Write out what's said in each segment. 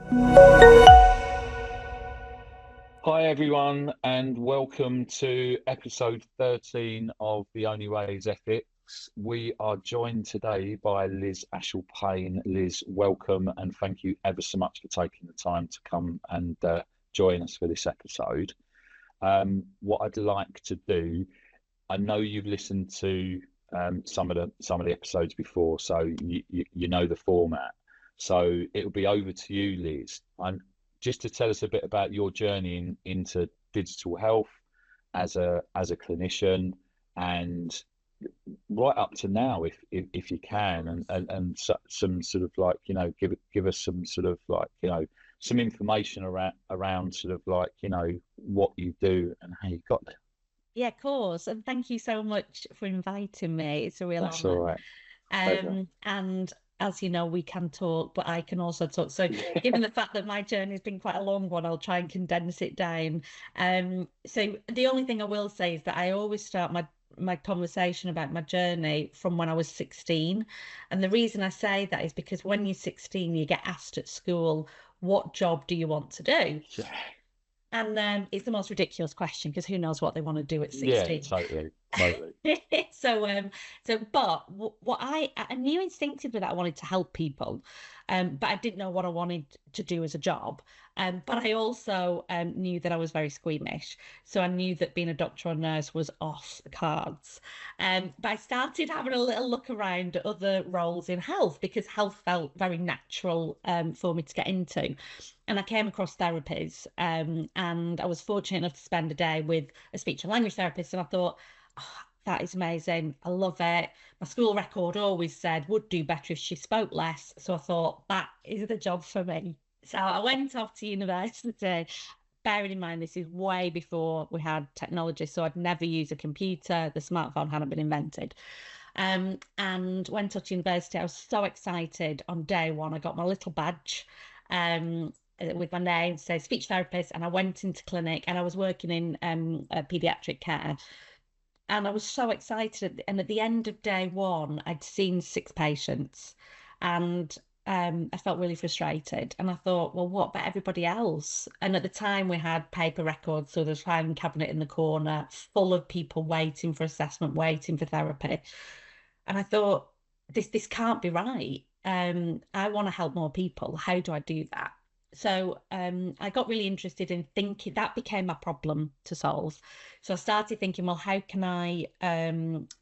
Hi, everyone, and welcome to episode 13 of The Only Way is Ethics. We are joined today by Liz Ashall-Payne. Liz, welcome, and thank you ever so much for taking the time to come and join us for this episode. What I'd like to do, I know you've listened to some of the episodes before, so you know the format. So it'll be over to you, Liz. Just to tell us a bit about your journey into digital health as a clinician, and right up to now, if you can, and some sort of like, give us some sort of like, some information around sort of like, what you do and how you got there. Yeah, of course. And thank you so much for inviting me. It's a real That's all honor. right. Pleasure. And as you know, we can talk, but I can also talk. So, given the fact that my journey has been quite a long one, I'll try and condense it down. So the only thing I will say is that I always start my conversation about my journey from when I was 16. And the reason I say that is because when you're 16, you get asked at school, what job do you want to do? Yeah. And it's the most ridiculous question because who knows what they want to do at Yeah, 16. totally, totally. But what I knew instinctively that I wanted to help people, but I didn't know what I wanted to do as a job. But I also knew that I was very squeamish, so I knew that being a doctor or nurse was off the cards. But I started having a little look around at other roles in health because health felt very natural for me to get into. And I came across therapies, and I was fortunate enough to spend a day with a speech and language therapist, and I thought, oh, that is amazing. I love it. My school record always said would do better if she spoke less. So I thought that is the job for me. So I went off to university, bearing in mind this is way before we had technology. So I'd never used a computer. The smartphone hadn't been invented. And went off to university. I was so excited on day one. I got my little badge. With my name, say speech therapist, and I went into clinic and I was working in pediatric care. And I was so excited. And at the end of day one, I'd seen 6 patients, and I felt really frustrated. And I thought, well, what about everybody else? And at the time, we had paper records, so there's a filing cabinet in the corner full of people waiting for assessment, waiting for therapy. And I thought, this can't be right. I want to help more people. How do I do that? So I got really interested in thinking that became my problem to solve. So I started thinking, well, how can I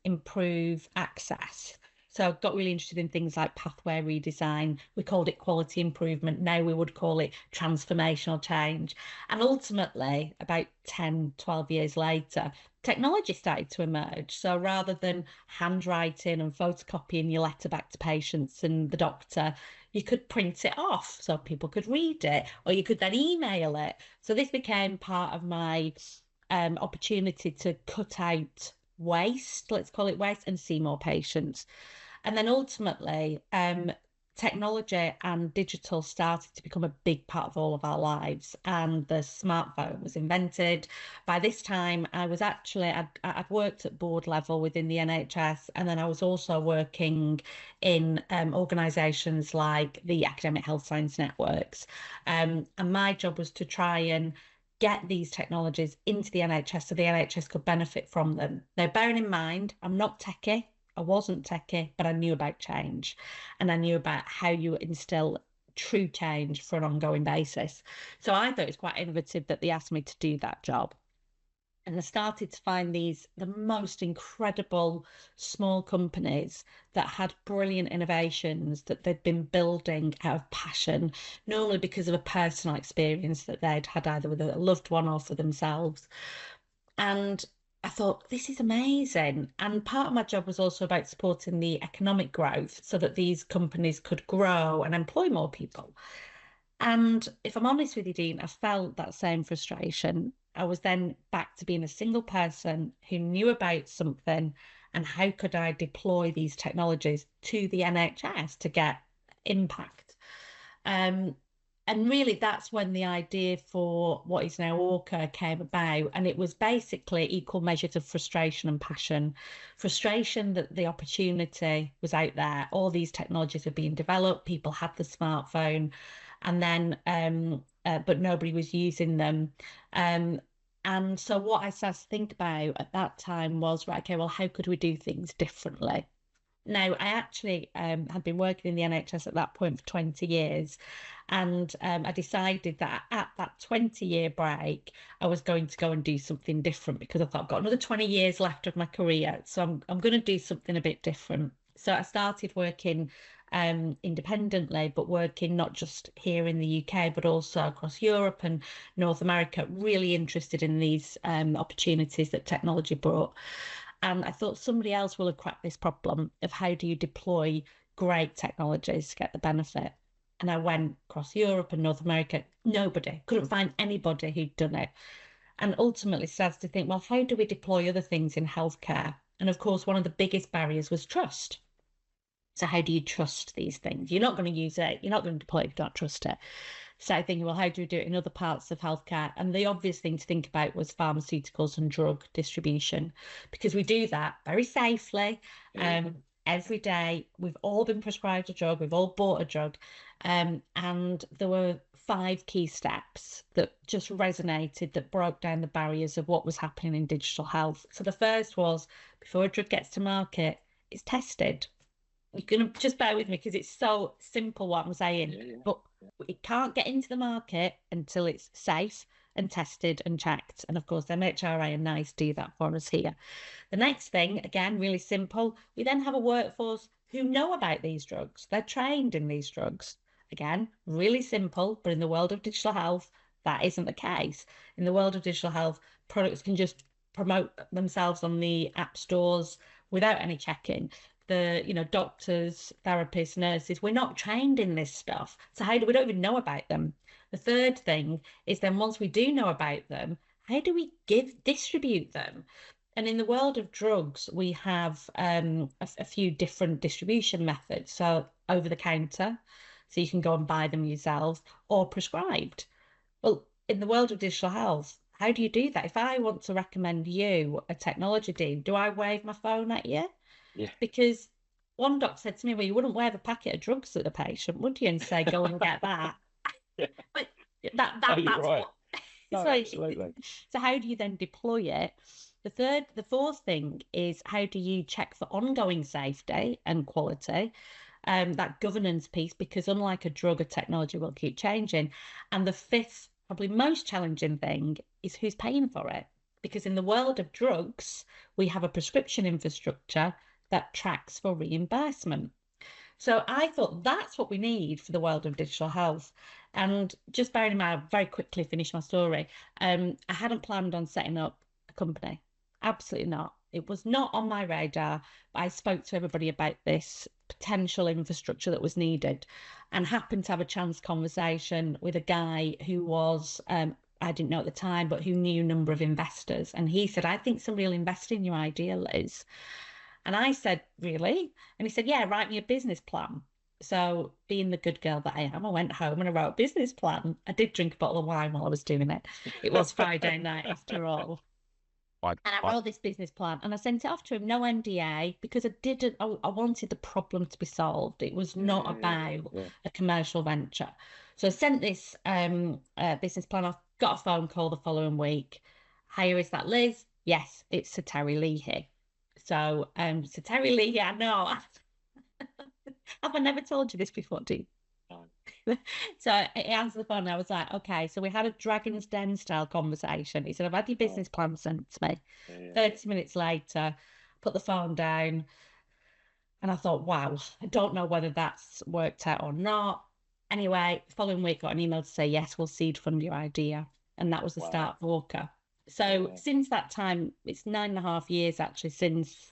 improve access? So I got really interested in things like pathway redesign. We called it quality improvement. Now we would call it transformational change. And ultimately, about 10, 12 years later, technology started to emerge. So rather than handwriting and photocopying your letter back to patients and the doctor, you could print it off so people could read it, or you could then email it. So this became part of my opportunity to cut out waste, let's call it waste, and see more patients. And then ultimately, technology and digital started to become a big part of all of our lives, and the smartphone was invented. By this time, I was actually, I'd worked at board level within the NHS, and then I was also working in organisations like the Academic Health Science Networks. And my job was to try and get these technologies into the NHS so the NHS could benefit from them. Now, bearing in mind, I'm not techie. I wasn't techie, but I knew about change, and I knew about how you instill true change for an ongoing basis. So I thought it was quite innovative that they asked me to do that job. And I started to find the most incredible small companies that had brilliant innovations that they'd been building out of passion, normally because of a personal experience that they'd had either with a loved one or for themselves. And I thought, this is amazing. And part of my job was also about supporting the economic growth so that these companies could grow and employ more people. And if I'm honest with you, Dean, I felt that same frustration. I was then back to being a single person who knew about something, and how could I deploy these technologies to the NHS to get impact? Um, and really, that's when the idea for what is now ORCHA came about. And it was basically equal measures of frustration and passion. Frustration that the opportunity was out there, all these technologies were being developed, people had the smartphone, and then but nobody was using them. And so what I started to think about at that time was, right, okay, well, how could we do things differently? Now, I actually had been working in the NHS at that point for 20 years. And I decided that at that 20-year break, I was going to go and do something different because I thought I've got another 20 years left of my career. So I'm going to do something a bit different. So I started working independently, but working not just here in the UK, but also across Europe and North America, really interested in these opportunities that technology brought. And I thought somebody else will have cracked this problem of how do you deploy great technologies to get the benefit. And I went across Europe and North America, nobody, couldn't find anybody who'd done it. And ultimately started to think, well, how do we deploy other things in healthcare? And of course, one of the biggest barriers was trust. So how do you trust these things? You're not going to use it. You're not going to deploy it if you don't trust it. So thinking, well, how do we do it in other parts of healthcare? And the obvious thing to think about was pharmaceuticals and drug distribution, because we do that very safely. Every day, we've all been prescribed a drug, we've all bought a drug. And there were 5 key steps that just resonated, that broke down the barriers of what was happening in digital health. So the first was, before a drug gets to market, it's tested. You're going to just bear with me because it's so simple what I'm saying, but it can't get into the market until it's safe and tested and checked. And of course, MHRA and NICE do that for us here. The next thing, again, really simple, we then have a workforce who know about these drugs. They're trained in these drugs. Again, really simple, but in the world of digital health, that isn't the case. In the world of digital health, products can just promote themselves on the app stores without any checking. The doctors, therapists, nurses, we're not trained in this stuff. So we don't even know about them. The third thing is then once we do know about them, how do we distribute them? And in the world of drugs, we have a few different distribution methods. So over the counter, so you can go and buy them yourself, or prescribed. Well, in the world of digital health, how do you do that? If I want to recommend you a technology deal, do I wave my phone at you? Yeah. Because one doc said to me, well, you wouldn't wave a packet of drugs at a patient, would you? And say, go and get that. Yeah. But that's right. What... No, absolutely. So how do you then deploy it? The fourth thing is, how do you check for ongoing safety and quality? That governance piece, because unlike a drug, a technology will keep changing. And the fifth, probably most challenging thing, is who's paying for it. Because in the world of drugs, we have a prescription infrastructure that tracks for reimbursement. So I thought that's what we need for the world of digital health. And just bearing in mind, I'll very quickly finish my story. I hadn't planned on setting up a company. Absolutely not. It was not on my radar. But I spoke to everybody about this potential infrastructure that was needed, and happened to have a chance conversation with a guy who was, I didn't know at the time, but who knew a number of investors. And he said, I think somebody will invest in your idea, Liz. And I said, really? And he said, yeah, write me a business plan. So being the good girl that I am, I went home and I wrote a business plan. I did drink a bottle of wine while I was doing it. It was Friday night after all. And I wrote this business plan and I sent it off to him, no NDA, because I wanted the problem to be solved. It was not about a commercial venture. So I sent this business plan off, got a phone call the following week. Hi, is that Liz? Yes, it's Sir Terry Lee here. So, Sir Terry Lee, yeah, no. Have I never told you this before, do you? No. So he answered the phone and I was like, okay. So we had a Dragon's Den style conversation. He said, I've had your business plan sent to me. 30 minutes later, put the phone down and I thought, wow, I don't know whether that's worked out or not. Anyway, following week, got an email to say, yes, we'll seed fund your idea. And that was the start of ORCHA. So since that time, it's 9.5 years actually since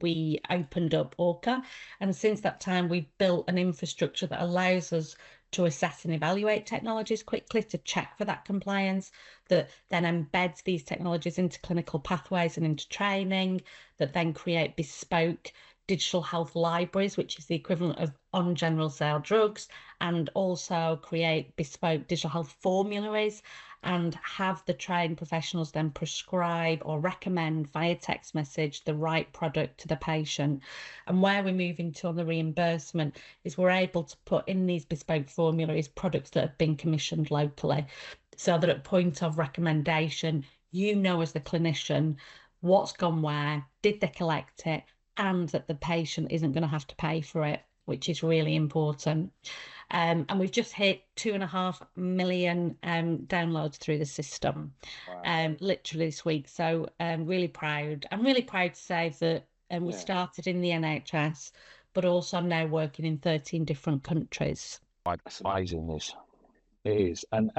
we opened up ORCHA. And since that time, we've built an infrastructure that allows us to assess and evaluate technologies quickly, to check for that compliance, that then embeds these technologies into clinical pathways and into training, that then create bespoke digital health libraries, which is the equivalent of on general sale drugs, and also create bespoke digital health formularies. and have the trained professionals then prescribe or recommend via text message the right product to the patient. And where we're moving to on the reimbursement is we're able to put in these bespoke formularies products that have been commissioned locally, so that at point of recommendation, you know as the clinician what's gone where, did they collect it, and that the patient isn't going to have to pay for it, which is really important. And we've just hit 2.5 million downloads through the system, literally this week. So really proud. I'm really proud to say that we started in the NHS, but also I'm now working in 13 different countries. That's amazing, this. It is, and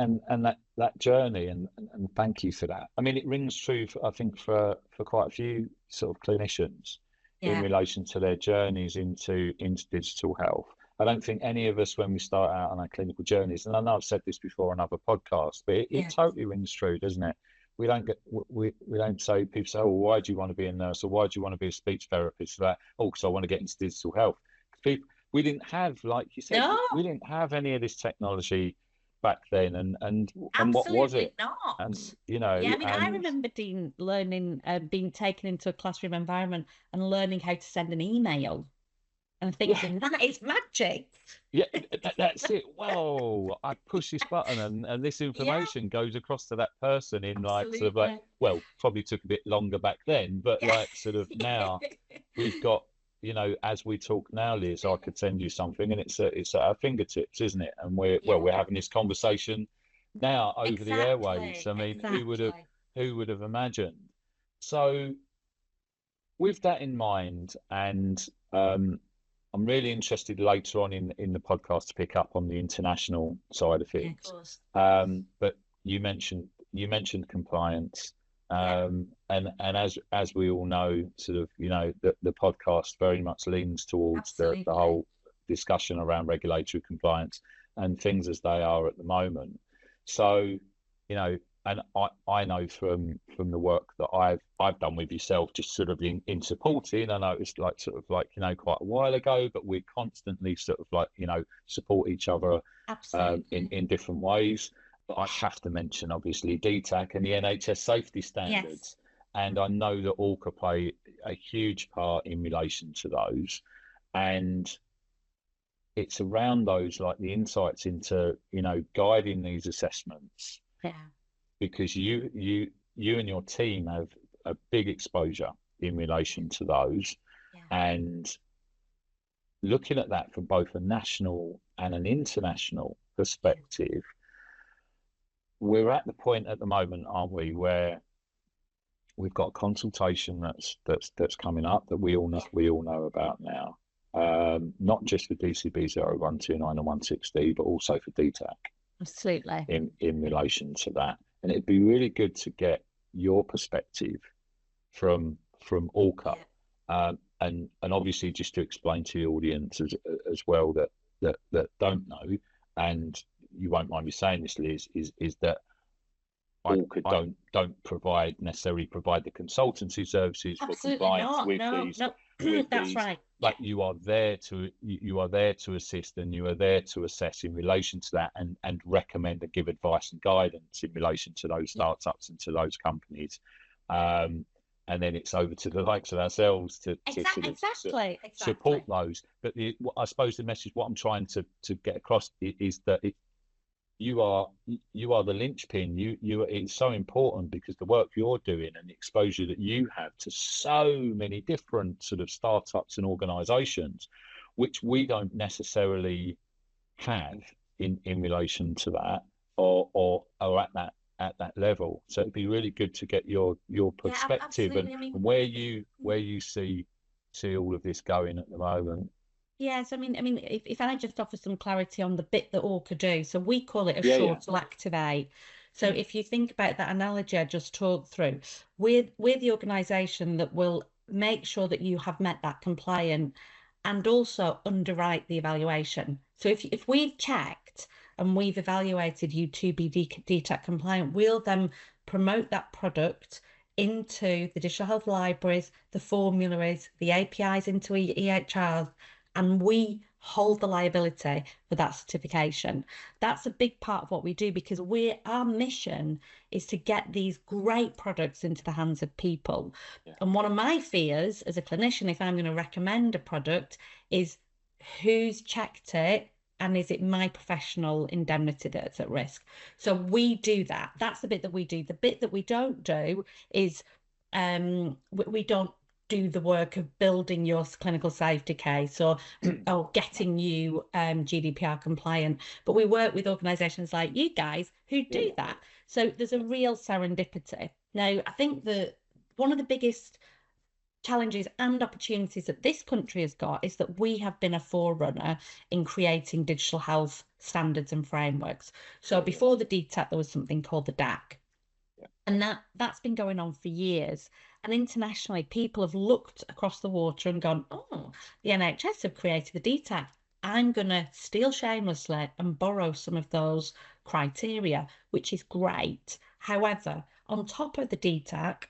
that journey, and thank you for that. I mean, it rings true, I think, for quite a few sort of clinicians in relation to their journeys into digital health. I don't think any of us, when we start out on our clinical journeys, and I know I've said this before on other podcasts, but it totally rings true, doesn't it? We don't say, people say, oh, well, why do you want to be a nurse, or why do you want to be a speech therapist? Like, oh, because I want to get into digital health. We didn't have, like you said, we didn't have any of this technology back then, and what was it? Not. And you know, I mean, I remember learning, being taken into a classroom environment and learning how to send an email, and thinking that is magic. Yeah, that's it. Whoa! I push this button, and this information goes across to that person in like sort of like, well, probably took a bit longer back then, but like sort of now we've got. You know, as we talk now, Liz, I could send you something, and it's at our fingertips, isn't it? And we're having this conversation now over the airwaves. I mean, who would have imagined? So, with that in mind, and I'm really interested later on in the podcast to pick up on the international side of things. But you mentioned compliance. And as we all know, sort of, you know, the podcast very much leans towards the whole discussion around regulatory compliance and things as they are at the moment. So, you know, and I know from the work that I've done with yourself, just sort of in supporting. I know it's like sort of like, you know, quite a while ago, but we constantly sort of like, you know, support each other in different ways. I have to mention, obviously, DTAC and the NHS safety standards. And I know that ORCHA play a huge part in relation to those. And it's around those, like the insights into, you know, guiding these assessments. Because you and your team have a big exposure in relation to those. And looking at that from both a national and an international perspective, we're at the point at the moment, aren't we, where we've got a consultation that's coming up that we all know about now, not just for DCB 0129 and 160, but also for DTAC. Absolutely. In relation to that, and it'd be really good to get your perspective from ORCHA, and obviously just to explain to the audience as well that don't know, and you won't mind me saying this, Liz, is that ORCHA don't necessarily provide the consultancy services for compliance with these. No, that's right. But you are there to assist, and you are there to assess in relation to that, and recommend and give advice and guidance in relation to those startups and to those companies. And then it's over to the likes of ourselves to support those. But I suppose the message, what I'm trying to get across is that you are the linchpin. It's so important because the work you're doing and the exposure that you have to so many different sort of startups and organizations, which we don't necessarily have in relation to that or at that level. So it'd be really good to get your perspective and where you see all of this going at the moment. Yes, I mean, if I just offer some clarity on the bit that ORCHA do, so we call it a short to activate. So if you think about that analogy I just talked through, we're the organisation that will make sure that you have met that compliant and also underwrite the evaluation. So if we've checked and we've evaluated you to be DTAC compliant, we'll then promote that product into the digital health libraries, the formularies, the APIs into EHRs, and we hold the liability for that certification. That's a big part of what we do, because our mission is to get these great products into the hands of people. Yeah. And one of my fears as a clinician, if I'm going to recommend a product, is who's checked it, and is it my professional indemnity that's at risk? So we do that. That's the bit that we do. The bit that we don't do is we don't do the work of building your clinical safety case or getting you GDPR compliant. But we work with organisations like you guys who do that. So there's a real serendipity. Now, I think that one of the biggest challenges and opportunities that this country has got is that we have been a forerunner in creating digital health standards and frameworks. So before the DTAC, there was something called the DAC. And that's been going on for years. And internationally, people have looked across the water and gone, oh, the NHS have created the DTAC. I'm going to steal shamelessly and borrow some of those criteria, which is great. However, on top of the DTAC,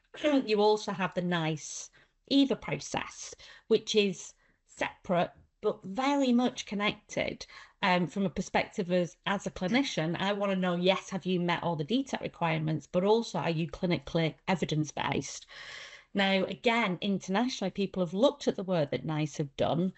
you also have the NICE EVA process, which is separate but very much connected. From a perspective as a clinician, I want to know, yes, have you met all the DTAC requirements, but also are you clinically evidence-based? Now, again, internationally, people have looked at the work that NICE have done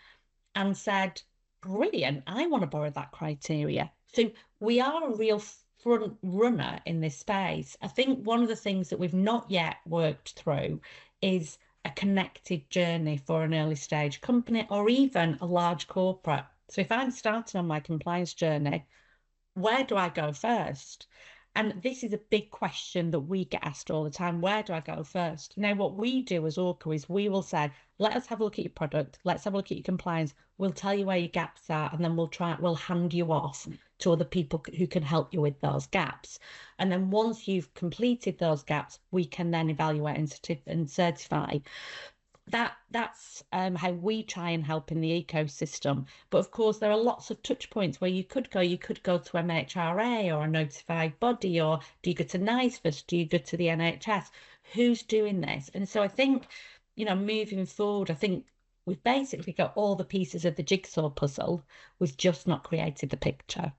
and said, brilliant, I want to borrow that criteria. So we are a real front runner in this space. I think one of the things that we've not yet worked through is a connected journey for an early stage company or even a large corporate. So if I'm starting on my compliance journey, where do I go first? And this is a big question that we get asked all the time. Where do I go first? Now, what we do as ORCHA is we will say, let us have a look at your product. Let's have a look at your compliance. We'll tell you where your gaps are, and then we'll hand you off to other people who can help you with those gaps. And then once you've completed those gaps, we can then evaluate and certify. That's how we try and help in the ecosystem. But of course, there are lots of touch points where you could go. You could go to MHRA or a notified body, or do you go to NICE first? Do you go to the NHS? Who's doing this? And so I think, moving forward, I think we've basically got all the pieces of the jigsaw puzzle. We've just not created the picture.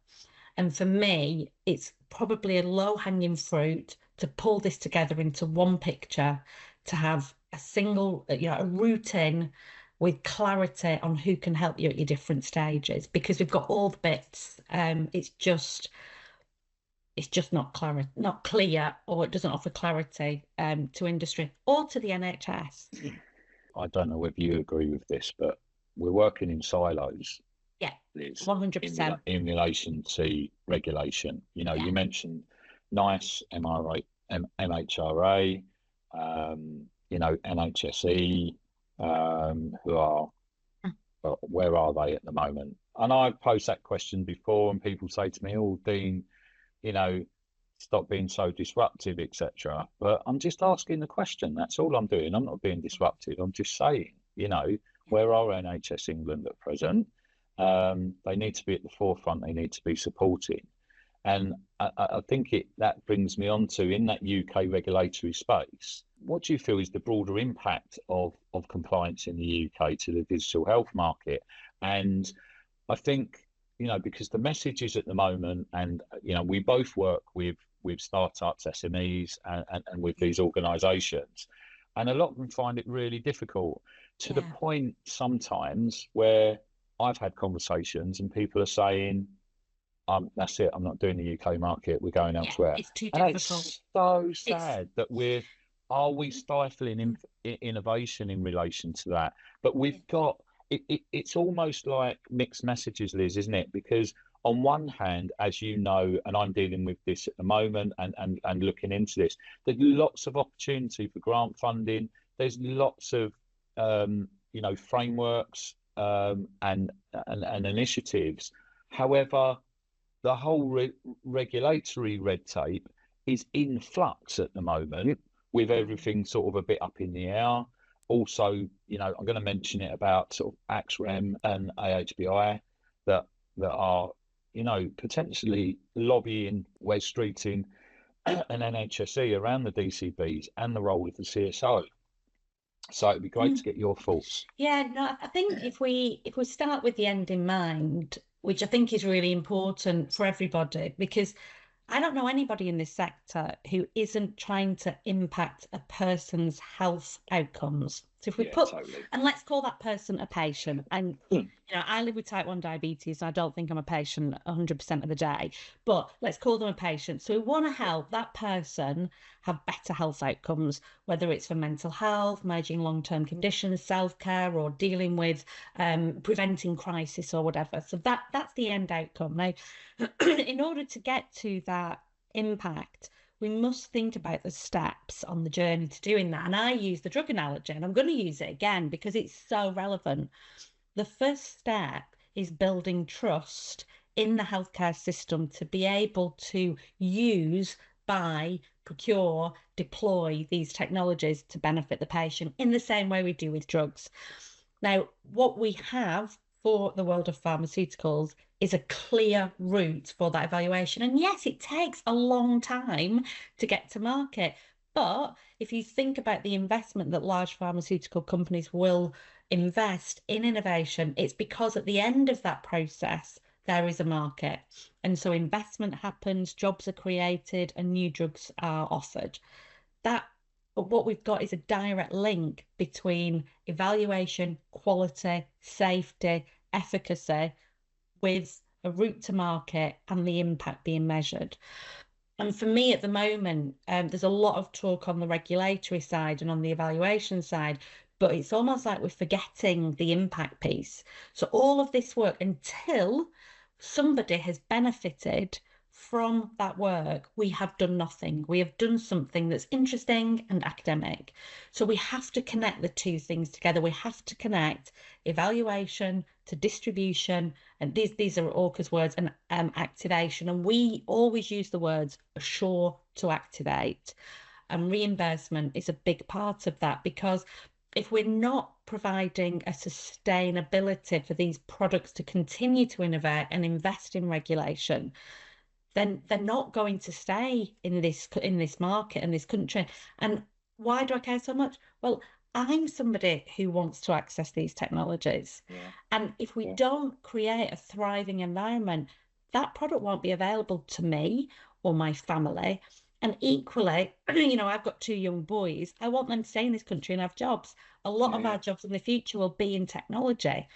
And for me, it's probably a low-hanging fruit to pull this together into one picture, to have a single, a routine with clarity on who can help you at your different stages, because we've got all the bits. It's just not clear, or it doesn't offer clarity to industry or to the NHS. I don't know whether you agree with this, but we're working in silos. Yeah, Liz, 100%. In relation to regulation. You mentioned NICE, MHRA, NHSE, who are, where are they at the moment? And I've posed that question before, and people say to me, oh, Dean, stop being so disruptive, etc. But I'm just asking the question. That's all I'm doing. I'm not being disruptive. I'm just saying, where are NHS England at present? They need to be at the forefront. They need to be supported. And I think that brings me on to, in that UK regulatory space, what do you feel is the broader impact of compliance in the UK to the digital health market? And I think, because the message is at the moment, and, we both work with startups, SMEs, and with these organisations, and a lot of them find it really difficult, to the point sometimes where I've had conversations and people are saying, that's it, I'm not doing the UK market, we're going elsewhere. It's too and difficult. It's so sad that are we stifling innovation in relation to that? But we've got, it's almost like mixed messages, Liz, isn't it? Because on one hand, as you know, and I'm dealing with this at the moment and looking into this, there's lots of opportunity for grant funding. There's lots of, frameworks and initiatives. However, the whole regulatory red tape is in flux at the moment, with everything sort of a bit up in the air. Also, I'm going to mention it about sort of AXREM and AHBI that are, potentially lobbying, Wes Streeting and NHSE around the DCBs and the role of the CSO. So it'd be great to get your thoughts. Yeah, no, I think if we start with the end in mind, which I think is really important for everybody, because I don't know anybody in this sector who isn't trying to impact a person's health outcomes. So if we Yeah, put, totally. and let's call that person a patient, and I live with type 1 diabetes, and I don't think I'm a patient 100% of the day, but let's call them a patient. So we want to help that person have better health outcomes, whether it's for mental health, managing long-term conditions, self-care, or dealing with preventing crisis or whatever. So that's the end outcome. Now, in order to get to that impact, we must think about the steps on the journey to doing that. And I use the drug analogy, and I'm going to use it again because it's so relevant. The first step is building trust in the healthcare system to be able to use, buy, procure, deploy these technologies to benefit the patient in the same way we do with drugs. Now, what we have for the world of pharmaceuticals is a clear route for that evaluation. And yes, it takes a long time to get to market. But if you think about the investment that large pharmaceutical companies will invest in innovation, it's because at the end of that process, there is a market. And so investment happens, jobs are created, and new drugs are offered. But what we've got is a direct link between evaluation, quality, safety, efficacy, with a route to market and the impact being measured. And for me at the moment, there's a lot of talk on the regulatory side and on the evaluation side, but it's almost like we're forgetting the impact piece. So all of this work, until somebody has benefited from that work, we have done nothing. We have done something that's interesting and academic. So we have to connect the two things together. We have to connect evaluation to distribution, and these are ORCHA's words, and activation. And we always use the words assure to activate. And reimbursement is a big part of that, because if we're not providing a sustainability for these products to continue to innovate and invest in regulation, then they're not going to stay in this market and this country. And why do I care so much? Well, I'm somebody who wants to access these technologies. Yeah. And if we don't create a thriving environment, that product won't be available to me or my family. And equally, I've got two young boys. I want them to stay in this country and have jobs. A lot of our jobs in the future will be in technology.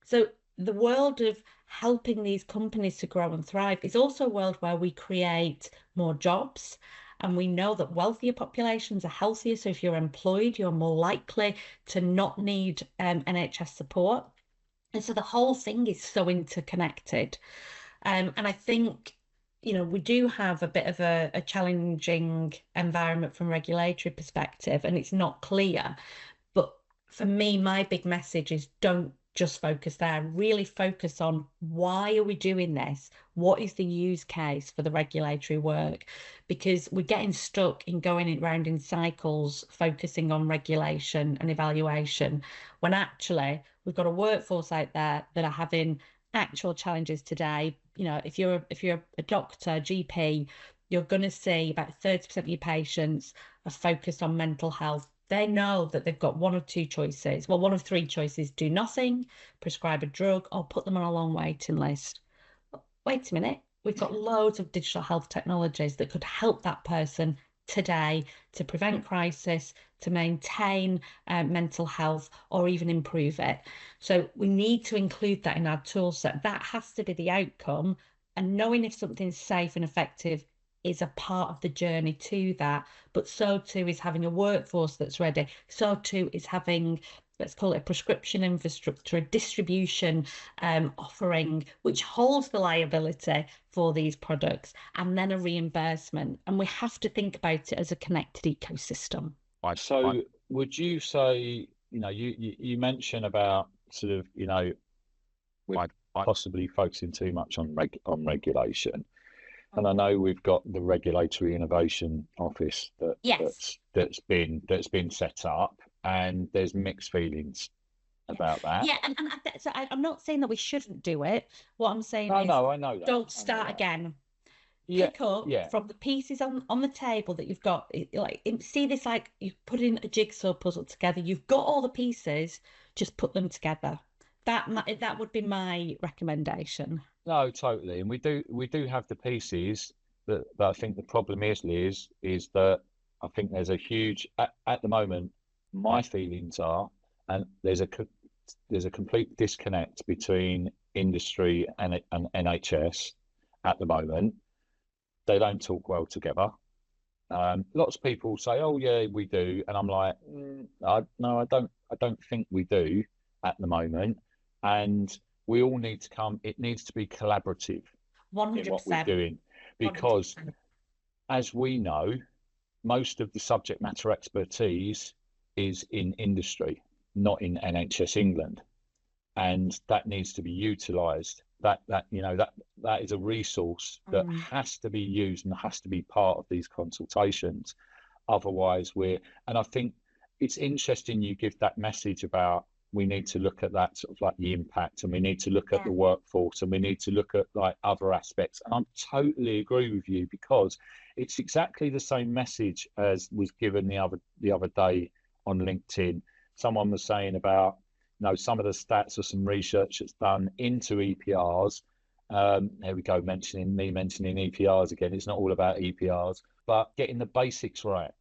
So the world of helping these companies to grow and thrive is also a world where we create more jobs. And we know that wealthier populations are healthier. So if you're employed, you're more likely to not need NHS support. And so the whole thing is so interconnected. And I think, we do have a bit of a challenging environment from a regulatory perspective, and it's not clear. But for me, my big message is don't just focus there. Really focus on why are we doing this? What is the use case for the regulatory work? Because we're getting stuck in going around in cycles, focusing on regulation and evaluation, when actually we've got a workforce out there that are having actual challenges today. If you're a doctor, GP, you're going to see about 30% of your patients are focused on mental health. They know that they've got one of two choices. Well, one of three choices: do nothing, prescribe a drug, or put them on a long waiting list. Wait a minute, we've got loads of digital health technologies that could help that person today to prevent crisis, to maintain mental health, or even improve it. So we need to include that in our tool set. That has to be the outcome. And knowing if something's safe and effective is a part of the journey to that. But so too is having a workforce that's ready. So too is having, let's call it a prescription infrastructure, a distribution offering, which holds the liability for these products, and then a reimbursement. And we have to think about it as a connected ecosystem. So would you say, you mentioned about sort of, we're possibly focusing too much on regulation. And I know we've got the Regulatory Innovation Office that's been set up, and there's mixed feelings about that. Yeah, and I'm not saying that we shouldn't do it. What I'm saying is, I know that. don't start again. Yeah, pick up yeah. from the pieces on the table that you've got. See this like you've put in a jigsaw puzzle together. You've got all the pieces, just put them together. That would be my recommendation. No, totally. And we do have the pieces, but I think the problem is, Liz, is that I think there's a huge at the moment. My feelings are, and there's a complete disconnect between industry and NHS at the moment. They don't talk well together. Lots of people say, "Oh yeah, we do," and I'm like, no, I don't. I don't think we do at the moment. And we all need to come. It needs to be collaborative in what we're 100%. doing, because 100%. as we know, most of the subject matter expertise is in industry, not in NHS England, and that needs to be utilised. That is a resource that has to be used and has to be part of these consultations. Otherwise, and I think it's interesting you give that message about we need to look at that sort of like the impact, and we need to look at Yeah. the workforce, and we need to look at like other aspects. And I totally agree with you, because it's exactly the same message as was given the other day on LinkedIn. Someone was saying about, some of the stats or some research that's done into EPRs. There we go, mentioning EPRs again. It's not all about EPRs, but getting the basics right.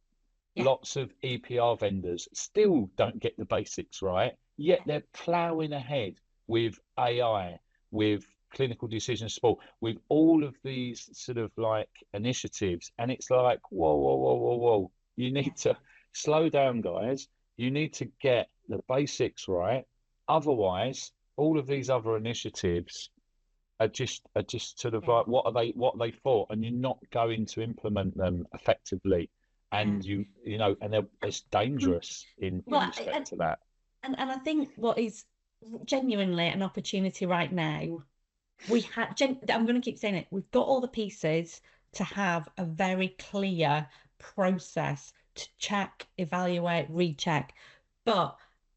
Yeah. Lots of EPR vendors still don't get the basics right, yet they're ploughing ahead with AI, with clinical decision support, with all of these sort of like initiatives. And it's like, whoa, whoa, whoa, whoa, whoa. You need to slow down, guys. You need to get the basics right. Otherwise, all of these other initiatives are just sort of like, what are they for? And you're not going to implement them effectively. And it's dangerous in Well, respect to that. and I think what is genuinely an opportunity right now, I'm going to keep saying it, we've got all the pieces to have a very clear process to check, evaluate, recheck. But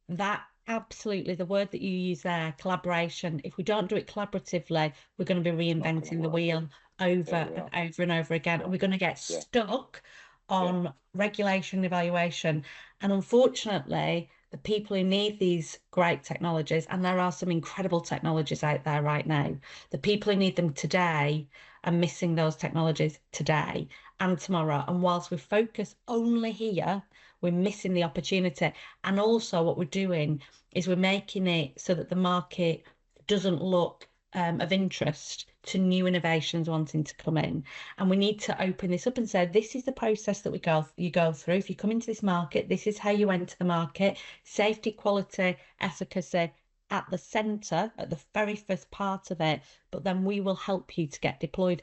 that absolutely, the word that you use there, collaboration, if we don't do it collaboratively, we're going to be reinventing the wheel over and over and over again. And we're going to get stuck on regulation and evaluation. And unfortunately, the people who need these great technologies, and there are some incredible technologies out there right now, the people who need them today are missing those technologies today and tomorrow. And whilst we focus only here, we're missing the opportunity. And also what we're doing is we're making it so that the market doesn't look of interest to new innovations wanting to come in. And we need to open this up and say, this is the process that you go through. If you come into this market, this is how you enter the market. Safety, quality, efficacy at the centre, at the very first part of it. But then we will help you to get deployed,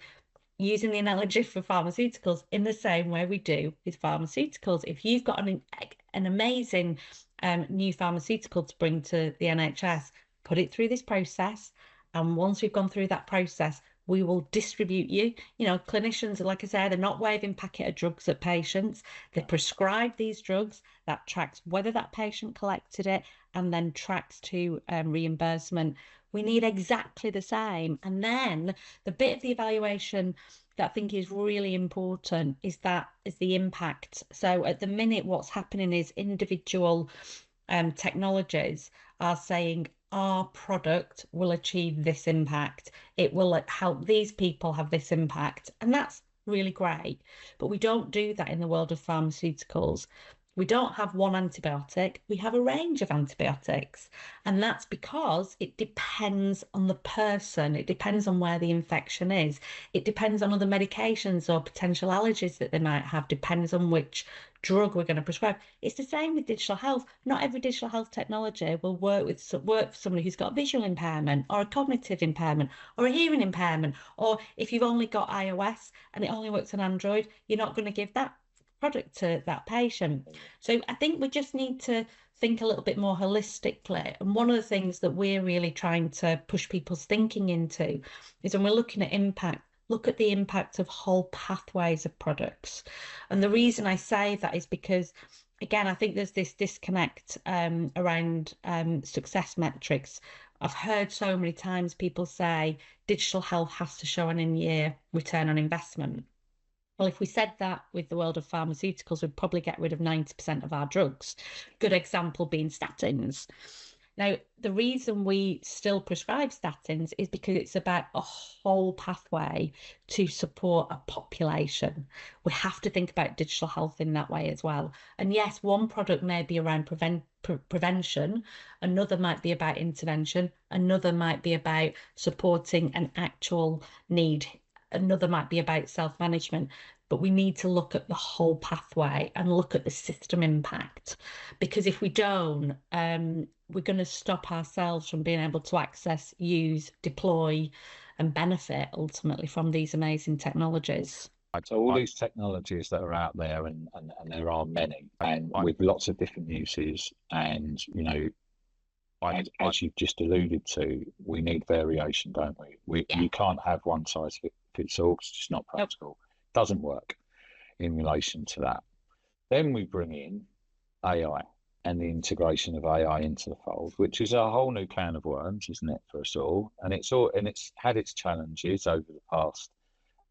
using the analogy for pharmaceuticals in the same way we do with pharmaceuticals. If you've got an amazing new pharmaceutical to bring to the NHS, put it through this process. And once we've gone through that process, we will distribute you. Clinicians, like I said, they're not waving packet of drugs at patients. They prescribe these drugs that tracks whether that patient collected it and then tracks to reimbursement. We need exactly the same. And then the bit of the evaluation that I think is really important is the impact. So at the minute, what's happening is individual technologies are saying, our product will achieve this impact. It will help these people have this impact. And that's really great. But we don't do that in the world of pharmaceuticals. We don't have one antibiotic, we have a range of antibiotics. And that's because it depends on the person. It depends on where the infection is. It depends on other medications or potential allergies that they might have, depends on which drug we're going to prescribe. It's the same with digital health. Not every digital health technology will work for somebody who's got a visual impairment or a cognitive impairment or a hearing impairment. Or if you've only got iOS and it only works on Android, you're not going to give that product to that patient. So I think we just need to think a little bit more holistically. And one of the things that we're really trying to push people's thinking into is when we're looking at impact, look at the impact of whole pathways of products. And the reason I say that is because, again, I think there's this disconnect around success metrics. I've heard so many times people say digital health has to show an in-year return on investment. Well, if we said that with the world of pharmaceuticals, we'd probably get rid of 90% of our drugs. Good example being statins. Now, the reason we still prescribe statins is because it's about a whole pathway to support a population. We have to think about digital health in that way as well. And yes, one product may be around prevention, another might be about intervention, another might be about supporting an actual need, another might be about self-management. But we need to look at the whole pathway and look at the system impact, because if we don't, we're going to stop ourselves from being able to access, use, deploy, and benefit ultimately from these amazing technologies. So all these technologies that are out there, and there are many, and with lots of different uses, and as you've just alluded to, we need variation, don't we? You can't have one size fits all. It's just not practical. Doesn't work in relation to that. Then we bring in AI and the integration of AI into the fold, which is a whole new can of worms, isn't it, for us all? And it's had its challenges over the past.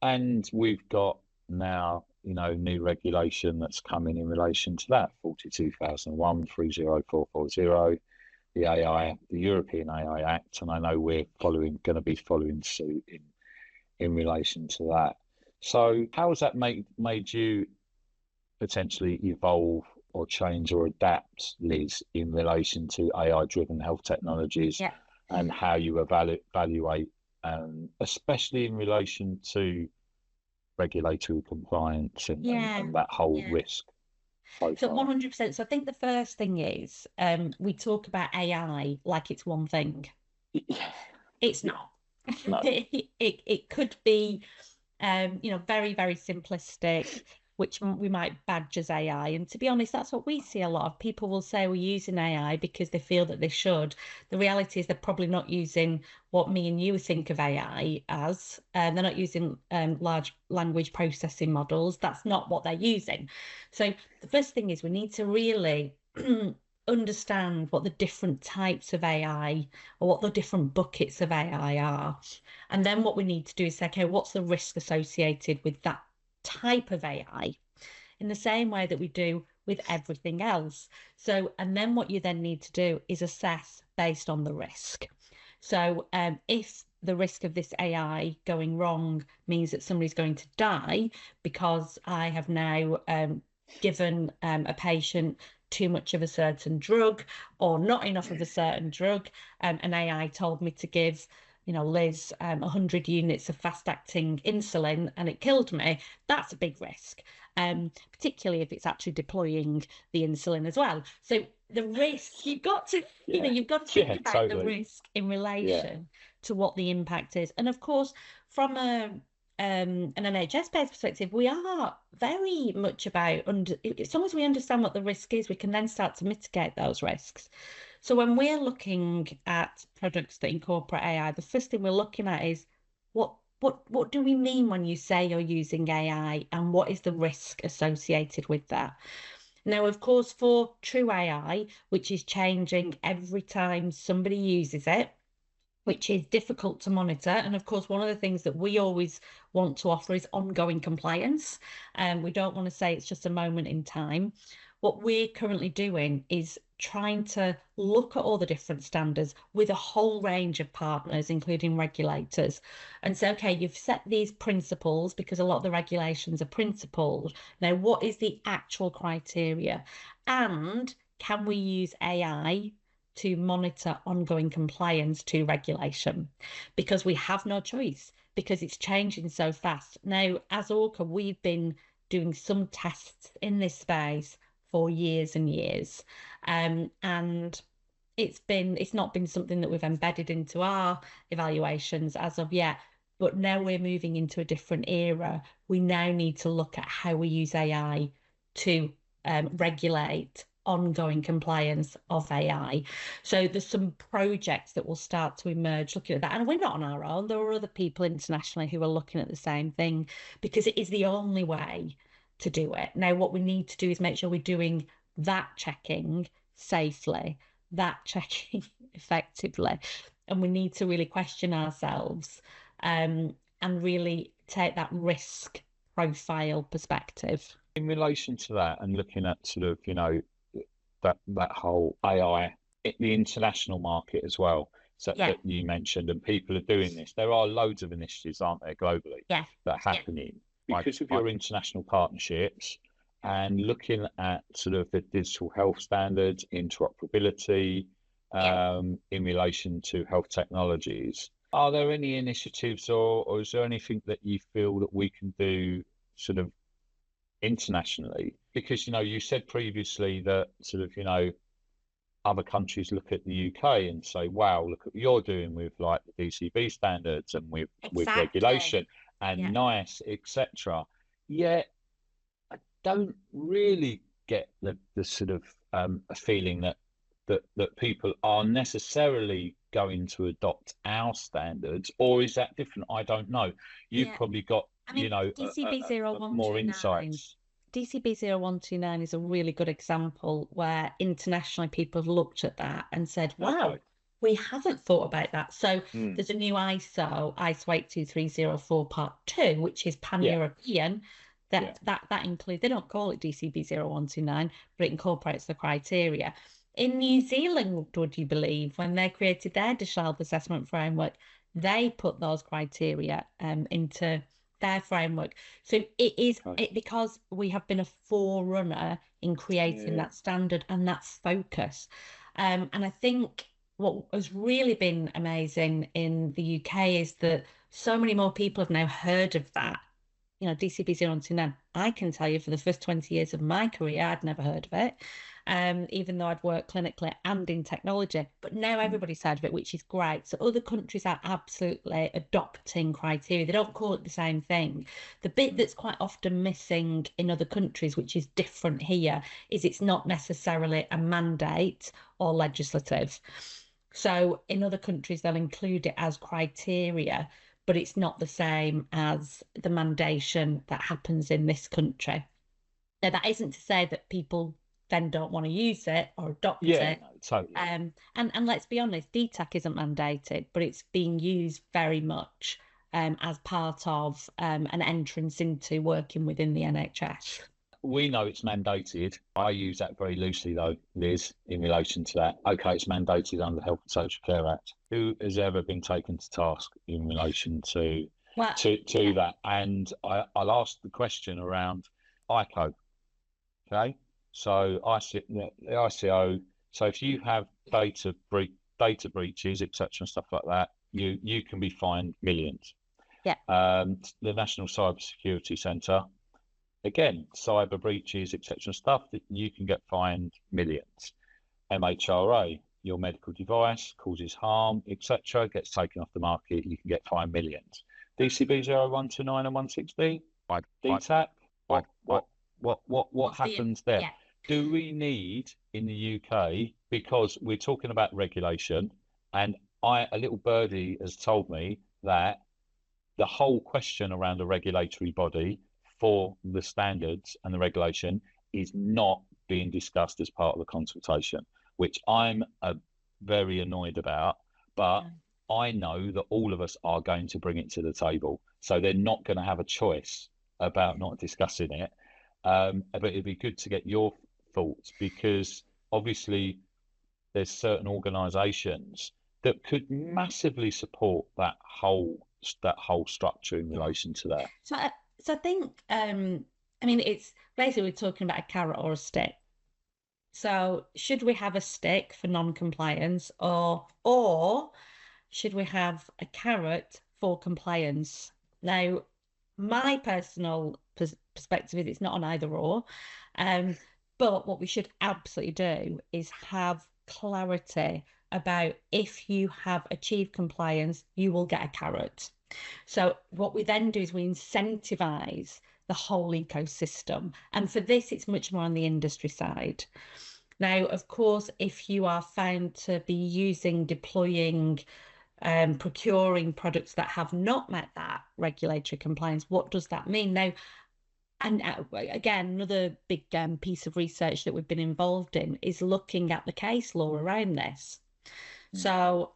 And we've got now, new regulation that's coming in relation to that, 42,001, 30440, the European AI Act, and I know we're going to be following suit in relation to that. So how has that made you potentially evolve or change or adapt, Liz, in relation to AI-driven health technologies, and how you evaluate, especially in relation to regulatory compliance and that whole risk profile? So 100%. So I think the first thing is we talk about AI like it's one thing. It's not. No. It could be very, very simplistic, which we might badge as AI. And to be honest, that's what we see a lot of. People will say we're using AI because they feel that they should. The reality is they're probably not using what me and you think of AI as. They're not using large language processing models. That's not what they're using. So the first thing is we need to really understand what the different types of AI or what the different buckets of AI are. And then what we need to do is say, okay, what's the risk associated with that type of AI, in the same way that we do with everything else. So, and then what you then need to do is assess based on the risk. So if the risk of this AI going wrong means that somebody's going to die because I have now given a patient too much of a certain drug or not enough of a certain drug, an AI told me to give Liz, 100 units of fast-acting insulin and it killed me, that's a big risk, particularly if it's actually deploying the insulin as well. So the risk, you've got to think about the risk in relation to what the impact is. And of course, from an NHS-based perspective, we are very much about, as long as we understand what the risk is, we can then start to mitigate those risks. So when we're looking at products that incorporate AI, the first thing we're looking at is what do we mean when you say you're using AI, and what is the risk associated with that? Now, of course, for true AI, which is changing every time somebody uses it, which is difficult to monitor. And of course, one of the things that we always want to offer is ongoing compliance. And we don't want to say it's just a moment in time. What we're currently doing is trying to look at all the different standards with a whole range of partners, including regulators, and say, okay, you've set these principles because a lot of the regulations are principled. Now, what is the actual criteria? And can we use AI to monitor ongoing compliance to regulation? Because we have no choice, because it's changing so fast. Now, as ORCHA, we've been doing some tests in this space for years and years. And it's not been something that we've embedded into our evaluations as of yet, but now we're moving into a different era. We now need to look at how we use AI to regulate ongoing compliance of AI. So there's some projects that will start to emerge looking at that. And we're not on our own. There are other people internationally who are looking at the same thing, because it is the only way to do it. Now, what we need to do is make sure we're doing that checking safely, that checking effectively, and we need to really question ourselves and really take that risk profile perspective. In relation to that, and looking at sort of, that whole AI, the international market as well, so that you mentioned, and people are doing this. There are loads of initiatives, aren't there, globally, that are happening because of your international partnerships and looking at sort of the digital health standards, interoperability, in relation to health technologies. Are there any initiatives, or is there anything that you feel that we can do sort of internationally? Because, you said previously that sort of, other countries look at the UK and say, wow, look at what you're doing with like the DCB standards and with regulation and NICE, etc. Yet I don't really get the sort of a feeling that people are necessarily going to adopt our standards, or is that different? I don't know. You've probably got, DCB more insights. DCB 0129 is a really good example where internationally people have looked at that and said, wow, we haven't thought about that. So there's a new ISO 82304 Part 2, which is pan-European. That includes, they don't call it DCB 0129, but it incorporates the criteria. In New Zealand, would you believe, when they created their digital health assessment framework, they put those criteria into their framework. So it is because we have been a forerunner in creating that standard and that focus. And I think what has really been amazing in the UK is that so many more people have now heard of that. DCB 0129. I can tell you for the first 20 years of my career, I'd never heard of it. Even though I'd worked clinically and in technology, but now everybody's heard of it, which is great. So other countries are absolutely adopting criteria. They don't call it the same thing. The bit that's quite often missing in other countries, which is different here, is it's not necessarily a mandate or legislative. So in other countries, they'll include it as criteria, but it's not the same as the mandation that happens in this country. Now, that isn't to say that people then don't want to use it or adopt it. No, totally. And let's be honest, DTAC isn't mandated, but it's being used very much as part of an entrance into working within the NHS. We know it's mandated. I use that very loosely, though, Liz, in relation to that. Okay, it's mandated under the Health and Social Care Act. Who has ever been taken to task in relation to that? And I'll ask the question around ICO. Okay, so the ICO. So if you have data breaches, etc., and stuff like that, you can be fined millions. The National Cyber Security Centre. Again, cyber breaches, etc., stuff that you can get fined millions. MHRA, your medical device causes harm, etc., gets taken off the market, you can get fined millions. DCB 0129 and 160, DTAC, what happens there? Do we need in the UK, because we're talking about regulation, and a little birdie has told me that the whole question around a regulatory body for the standards and the regulation is not being discussed as part of the consultation, which I'm very annoyed about, but I know that all of us are going to bring it to the table. So they're not going to have a choice about not discussing it. But it'd be good to get your thoughts, because obviously there's certain organisations that could massively support that whole structure in relation to that. So I think, it's basically we're talking about a carrot or a stick. So should we have a stick for non-compliance, or should we have a carrot for compliance? Now, my personal perspective is it's not an either or, but what we should absolutely do is have clarity about if you have achieved compliance, you will get a carrot. So what we then do is we incentivize the whole ecosystem. And for this, it's much more on the industry side. Now, of course, if you are found to be deploying, procuring products that have not met that regulatory compliance, what does that mean? Now, and again, another big piece of research that we've been involved in is looking at the case law around this. So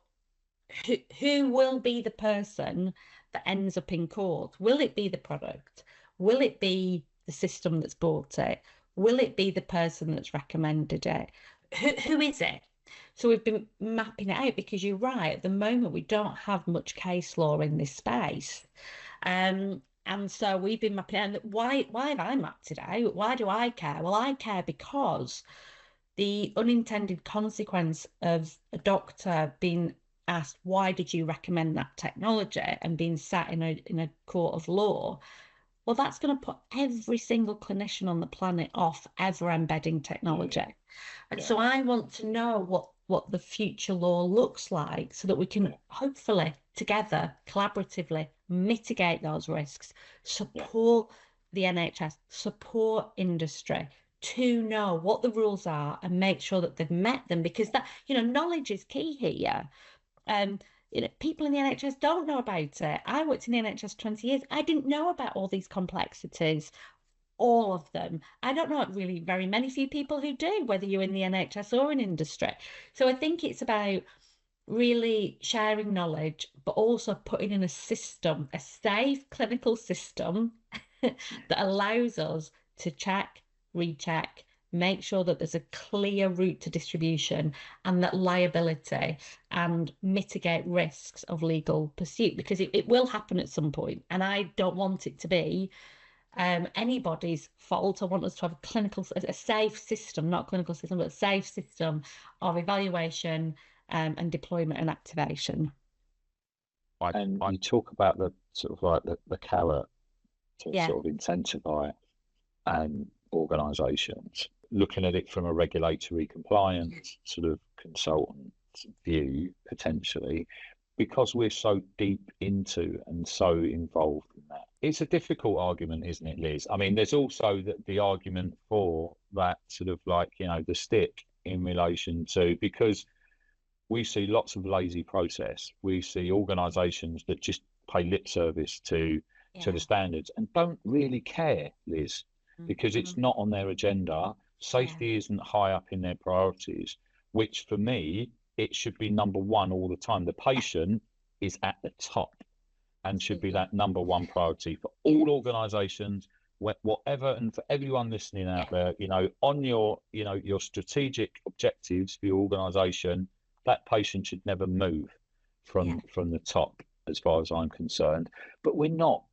who will be the person that ends up in court? Will it be the product? Will it be the system that's bought it? Will it be the person that's recommended it? Who is it? So we've been mapping it out, because you're right, at the moment we don't have much case law in this space. And so we've been mapping out. And why have I mapped it out? Why do I care? Well, I care because the unintended consequence of a doctor being asked, why did you recommend that technology, and being sat in a court of law, well, that's going to put every single clinician on the planet off ever embedding technology. And so I want to know what the future law looks like, so that we can hopefully together, collaboratively, mitigate those risks, support the NHS, support industry to know what the rules are and make sure that they've met them, because that, knowledge is key here. People in the NHS don't know about it. I worked in the NHS 20 years. I didn't know about all these complexities, all of them. I don't know really very many few people who do, whether you're in the NHS or in industry. So I think it's about really sharing knowledge, but also putting in a system, a safe clinical system that allows us to check, recheck, make sure that there's a clear route to distribution, and that liability and mitigate risks of legal pursuit, because it will happen at some point, and I don't want it to be anybody's fault. I want us to have a safe system, not clinical system, but a safe system of evaluation and deployment and activation. And you talk about the sort of like the carrot to sort of incentivize organisations, looking at it from a regulatory compliance sort of consultant view, potentially, because we're so deep into and so involved in that. It's a difficult argument, isn't it, Liz? I mean, there's also the argument for that sort of like, the stick in relation to, because we see lots of lazy process. We see organisations that just pay lip service to the standards and don't really care, Liz, because it's not on their agenda. Safety isn't high up in their priorities, which for me, it should be number one all the time. The patient is at the top and should be that number one priority for all organisations, whatever, and for everyone listening out there, on your strategic objectives for your organisation, that patient should never move from the top, as far as I'm concerned. But we're not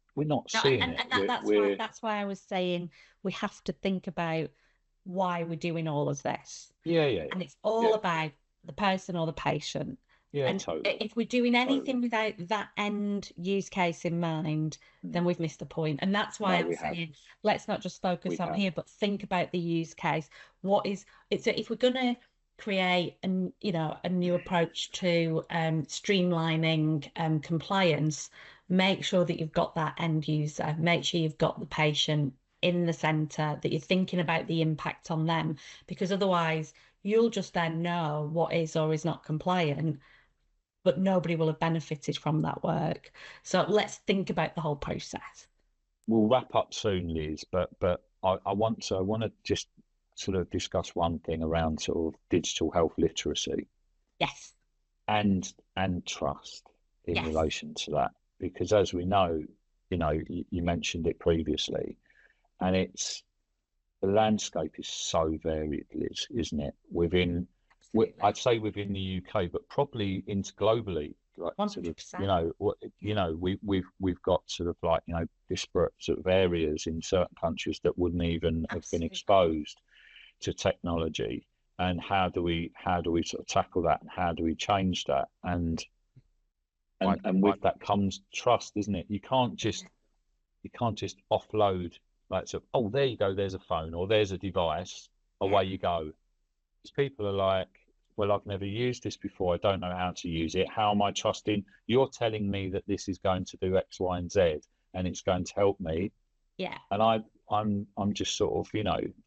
seeing it. That's why I was saying we have to think about why we're doing all of this. And it's all about the person or the patient. And totally. If we're doing anything without that end use case in mind, then we've missed the point. And that's why I'm saying, let's not just focus on here, but think about the use case. If we're going to create a new approach to streamlining compliance, make sure that you've got that end user, make sure you've got the patient in the centre, that you're thinking about the impact on them, because otherwise you'll just then know what is or is not compliant, but nobody will have benefited from that work. So let's think about the whole process. We'll wrap up soon, Liz, but I want to just sort of discuss one thing around sort of digital health literacy. Yes. And trust in relation to that, because as we know, you mentioned it previously, and the landscape is so varied, Liz, isn't it? I'd say within the UK, but probably into globally, like 100%. We've got sort of like disparate sort of areas in certain countries that wouldn't even have been exposed to technology. And how do we sort of tackle that, and how do we change that? And with that comes trust, isn't it? You can't just offload, like, so, oh, there you go, there's a phone or there's a device, away you go. Because people are like, well, I've never used this before, I don't know how to use it. How am I trusting? You're telling me that this is going to do X, Y, and Z, and it's going to help me. Yeah. And I'm just sort of,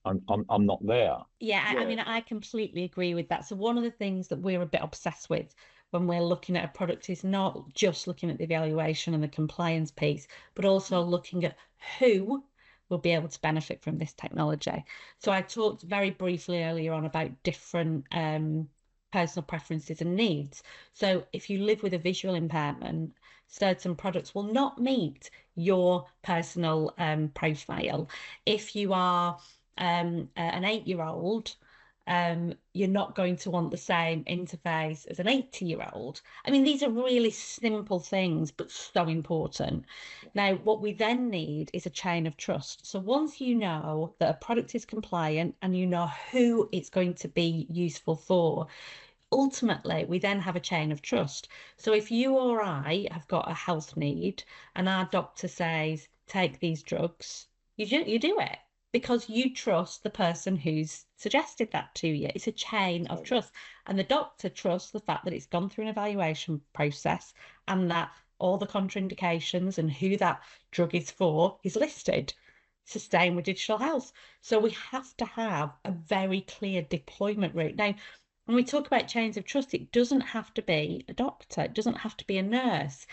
I'm not there. Yeah, I mean, I completely agree with that. So one of the things that we're a bit obsessed with when we're looking at a product is not just looking at the evaluation and the compliance piece, but also looking at who will be able to benefit from this technology. So I talked very briefly earlier on about different personal preferences and needs. So if you live with a visual impairment, certain products will not meet your personal profile. If you are an 8-year-old, you're not going to want the same interface as an 80-year-old. I mean, these are really simple things, but so important. Now, what we then need is a chain of trust. So once you know that a product is compliant and you know who it's going to be useful for, ultimately, we then have a chain of trust. So if you or I have got a health need and our doctor says, take these drugs, you do it because you trust the person who's suggested that to you. It's a chain of trust. And the doctor trusts the fact that it's gone through an evaluation process and that all the contraindications and who that drug is for is listed. Sustain with digital health. So we have to have a very clear deployment route. Now, when we talk about chains of trust, it doesn't have to be a doctor, it doesn't have to be a nurse.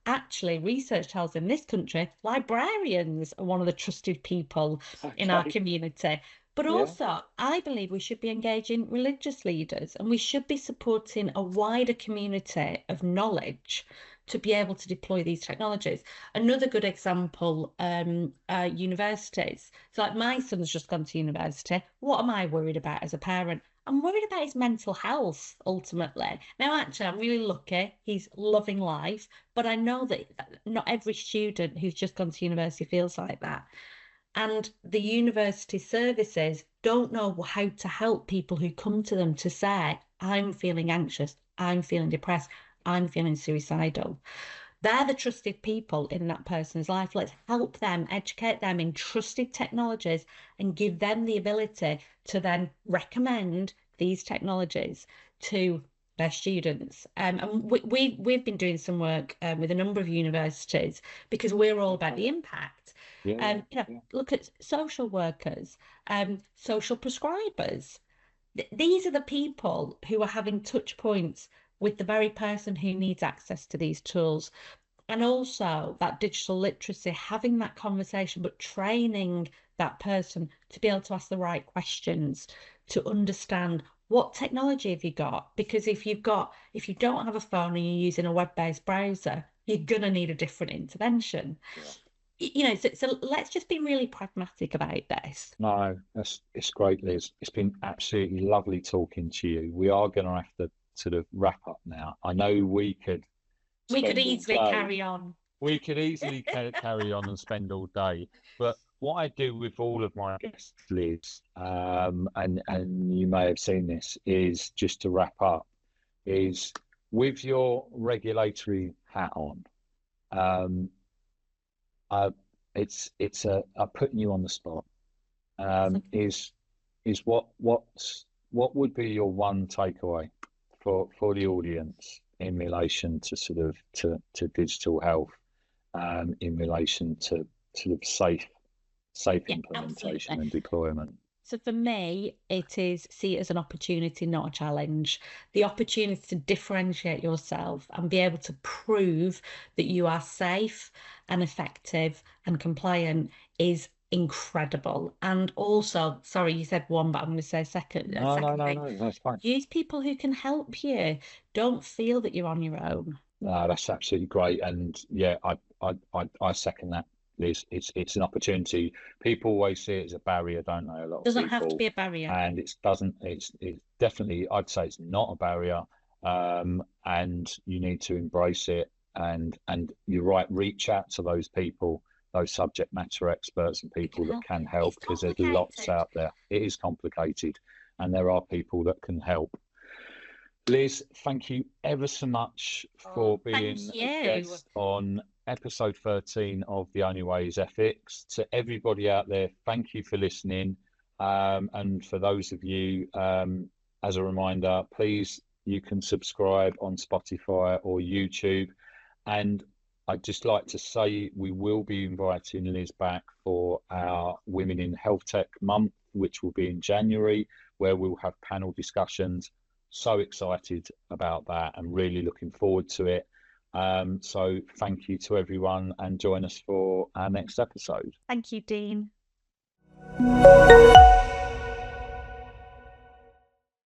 Actually, research tells in this country, librarians are one of the trusted people in our community. But also, I believe we should be engaging religious leaders and we should be supporting a wider community of knowledge to be able to deploy these technologies. Another good example, universities. So like my son's just gone to university. What am I worried about as a parent? I'm worried about his mental health ultimately. Now, actually, I'm really lucky. He's loving life, but I know that not every student who's just gone to university feels like that. And the university services don't know how to help people who come to them to say, I'm feeling anxious, I'm feeling depressed, I'm feeling suicidal. They're the trusted people in that person's life. Let's help them, educate them in trusted technologies and give them the ability to then recommend these technologies to their students. And we've been doing some work with a number of universities because we're all about the impact. Look at social workers, social prescribers. These are the people who are having touch points with the very person who needs access to these tools. And also that digital literacy, having that conversation, but training that person to be able to ask the right questions, to understand what technology have you got? Because if you don't have a phone and you're using a web-based browser, you're going to need a different intervention. So let's just be really pragmatic about this. No, it's great, Liz. It's been absolutely lovely talking to you. We are going to have to sort of wrap up now. I know we could easily carry on. We could easily carry on and spend all day. But what I do with all of my guests, Liz, and you may have seen this, is just to wrap up, is with your regulatory hat on. I'm putting you on the spot. Is what would be your one takeaway for the audience in relation to sort of to digital health, in relation to sort of safe implementation and deployment? So for me, it is see it as an opportunity, not a challenge. The opportunity to differentiate yourself and be able to prove that you are safe and effective and compliant is incredible. And also, sorry, you said one, but I'm going to say second. No, that's fine. Use people who can help you. Don't feel that you're on your own. No, that's absolutely great. And yeah, I second that, Liz. It's an opportunity. People always see it as a barrier, don't they? A lot of doesn't people, have to be a barrier. And it's definitely, I'd say it's not a barrier. And you need to embrace it. And you're right, reach out to those people, those subject matter experts and people that can help, because there's lots out there. It is complicated, and there are people that can help. Liz, thank you ever so much for being a guest on episode 13 of The Only Way is Ethics. To everybody out there, thank you for listening. And for those of you, as a reminder, please, you can subscribe on Spotify or YouTube. And I'd just like to say we will be inviting Liz back for our Women in Health Tech month, which will be in January, where we'll have panel discussions. So excited about that and really looking forward to it. So thank you to everyone, and join us for our next episode. Thank you, Dean.